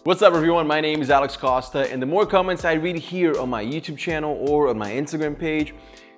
What's up everyone, my name is Costa, and the more comments I read here on my YouTube channel or on my Instagram page,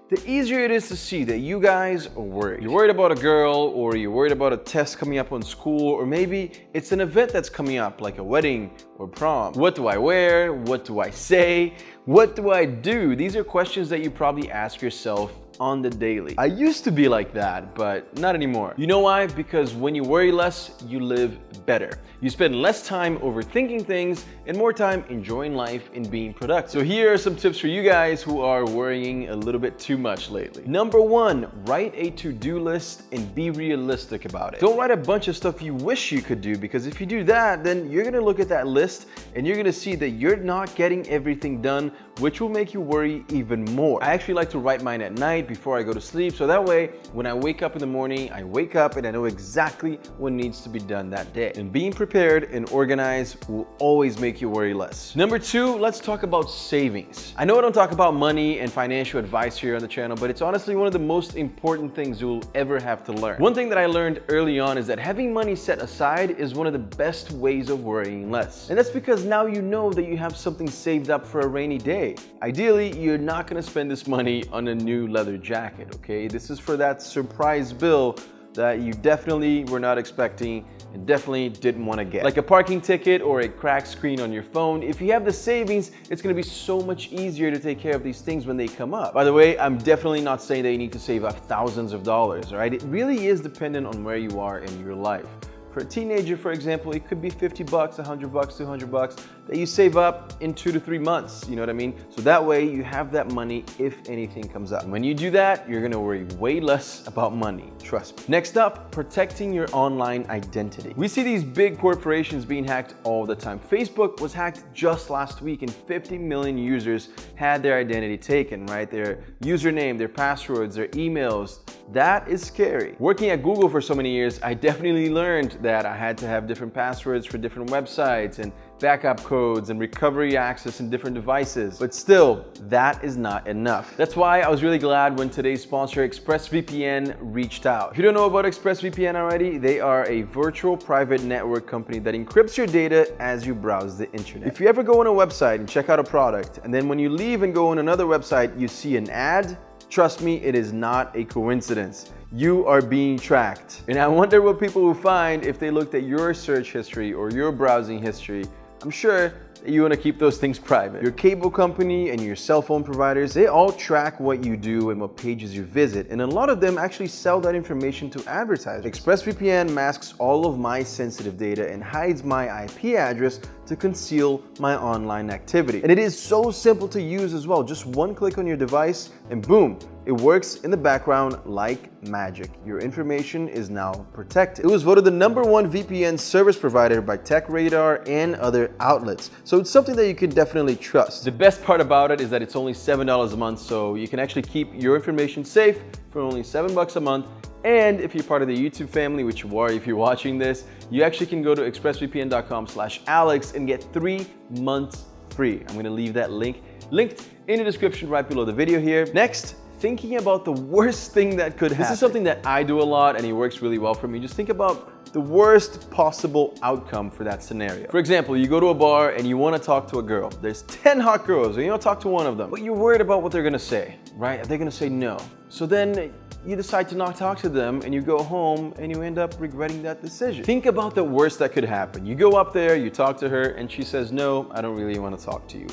the easier it is to see that you guys are worried. You're worried about a girl, or you're worried about a test coming up on school, or maybe it's an event that's coming up like a wedding or prom. What do I wear? What do I say? What do I do? These are questions that you probably ask yourself on the daily. I used to be like that, but not anymore. You know why? Because when you worry less, you live better. You spend less time overthinking things and more time enjoying life and being productive. So here are some tips for you guys who are worrying a little bit too much lately. Number one, write a to-do list and be realistic about it. Don't write a bunch of stuff you wish you could do, because if you do that, then you're gonna look at that list and you're gonna see that you're not getting everything done, which will make you worry even more. I actually like to write mine at night before I go to sleep, so that way when I wake up in the morning, I wake up and I know exactly what needs to be done that day. And being prepared and organized will always make you worry less. Number two, let's talk about savings. I know I don't talk about money and financial advice here on the channel, but it's honestly one of the most important things you'll ever have to learn. One thing that I learned early on is that having money set aside is one of the best ways of worrying less. And that's because now you know that you have something saved up for a rainy day. Ideally, you're not gonna spend this money on a new leather jacket, okay? This is for that surprise bill that you definitely were not expecting and definitely didn't want to get. Like a parking ticket or a cracked screen on your phone. If you have the savings, it's gonna be so much easier to take care of these things when they come up. By the way, I'm definitely not saying that you need to save up thousands of dollars, all right? It really is dependent on where you are in your life. For a teenager, for example, it could be 50 bucks, 100 bucks, 200 bucks that you save up in 2 to 3 months, you know what I mean? So that way you have that money if anything comes up. And when you do that, you're gonna worry way less about money, trust me. Next up, protecting your online identity. We see these big corporations being hacked all the time. Facebook was hacked just last week and 50 million users had their identity taken, right? Their username, their passwords, their emails. That is scary. Working at Google for so many years, I definitely learned that I had to have different passwords for different websites and backup codes and recovery access in different devices. But still, that is not enough. That's why I was really glad when today's sponsor, ExpressVPN, reached out. If you don't know about ExpressVPN already, they are a virtual private network company that encrypts your data as you browse the internet. If you ever go on a website and check out a product, and then when you leave and go on another website, you see an ad, trust me, it is not a coincidence. You are being tracked. And I wonder what people will find if they looked at your search history or your browsing history. I'm sure that you want to keep those things private. Your cable company and your cell phone providers, they all track what you do and what pages you visit. And a lot of them actually sell that information to advertisers. ExpressVPN masks all of my sensitive data and hides my IP address to conceal my online activity. And it is so simple to use as well. Just one click on your device and boom, it works in the background like magic. Your information is now protected. It was voted the #1 VPN service provider by TechRadar and other outlets. So it's something that you can definitely trust. The best part about it is that it's only $7 a month, so you can actually keep your information safe for only $7 a month. And if you're part of the YouTube family, which you are if you're watching this, you actually can go to expressvpn.com/Alex and get 3 months free. I'm gonna leave that linked in the description right below the video here. Next, thinking about the worst thing that could happen. This is something that I do a lot and it works really well for me. Just think about the worst possible outcome for that scenario. For example, you go to a bar and you want to talk to a girl. There's 10 hot girls and you want to talk to one of them, but you're worried about what they're gonna say, right? Are they gonna say no? So then you decide to not talk to them and you go home and you end up regretting that decision. Think about the worst that could happen. You go up there, you talk to her and she says, no, I don't really want to talk to you.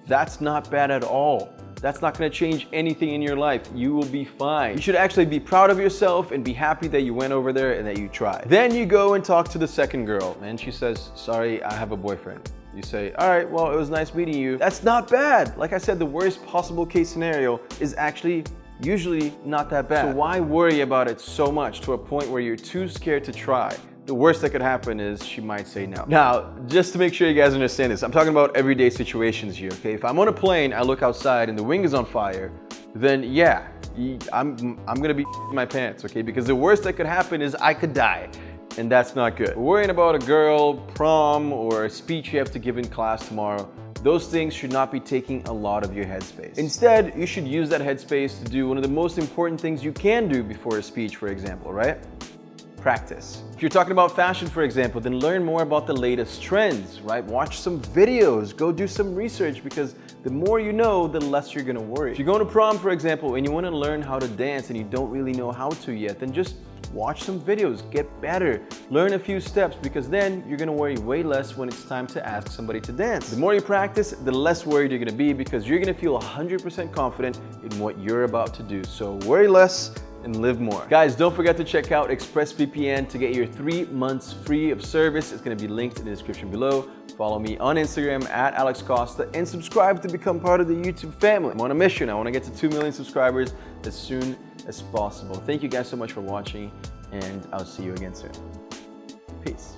That's not bad at all. That's not gonna change anything in your life. You will be fine. You should actually be proud of yourself and be happy that you went over there and that you tried. Then you go and talk to the second girl and she says, sorry, I have a boyfriend. You say, all right, well, it was nice meeting you. That's not bad. Like I said, the worst possible case scenario is actually usually not that bad. So why worry about it so much to a point where you're too scared to try? The worst that could happen is she might say no. Now, just to make sure you guys understand this, I'm talking about everyday situations here, okay? If I'm on a plane, I look outside and the wing is on fire, then yeah, I'm gonna be in my pants, okay? Because the worst that could happen is I could die, and that's not good. Worrying about a girl, prom, or a speech you have to give in class tomorrow, those things should not be taking a lot of your headspace. Instead, you should use that headspace to do one of the most important things you can do before a speech, for example, right? practice. If you're talking about fashion, for example, then learn more about the latest trends, right? Watch some videos, go do some research, because the more you know, the less you're gonna worry. If you're going to prom, for example, and you wanna learn how to dance and you don't really know how to yet, then just watch some videos, get better, learn a few steps, because then you're gonna worry way less when it's time to ask somebody to dance. The more you practice, the less worried you're gonna be, because you're gonna feel 100% confident in what you're about to do. So worry less and live more. Guys, don't forget to check out ExpressVPN to get your 3 months free of service. It's gonna be linked in the description below. Follow me on Instagram at Alex Costa and subscribe to become part of the YouTube family. I'm on a mission. I wanna get to 2 million subscribers as soon as possible. Thank you guys so much for watching, and I'll see you again soon. Peace.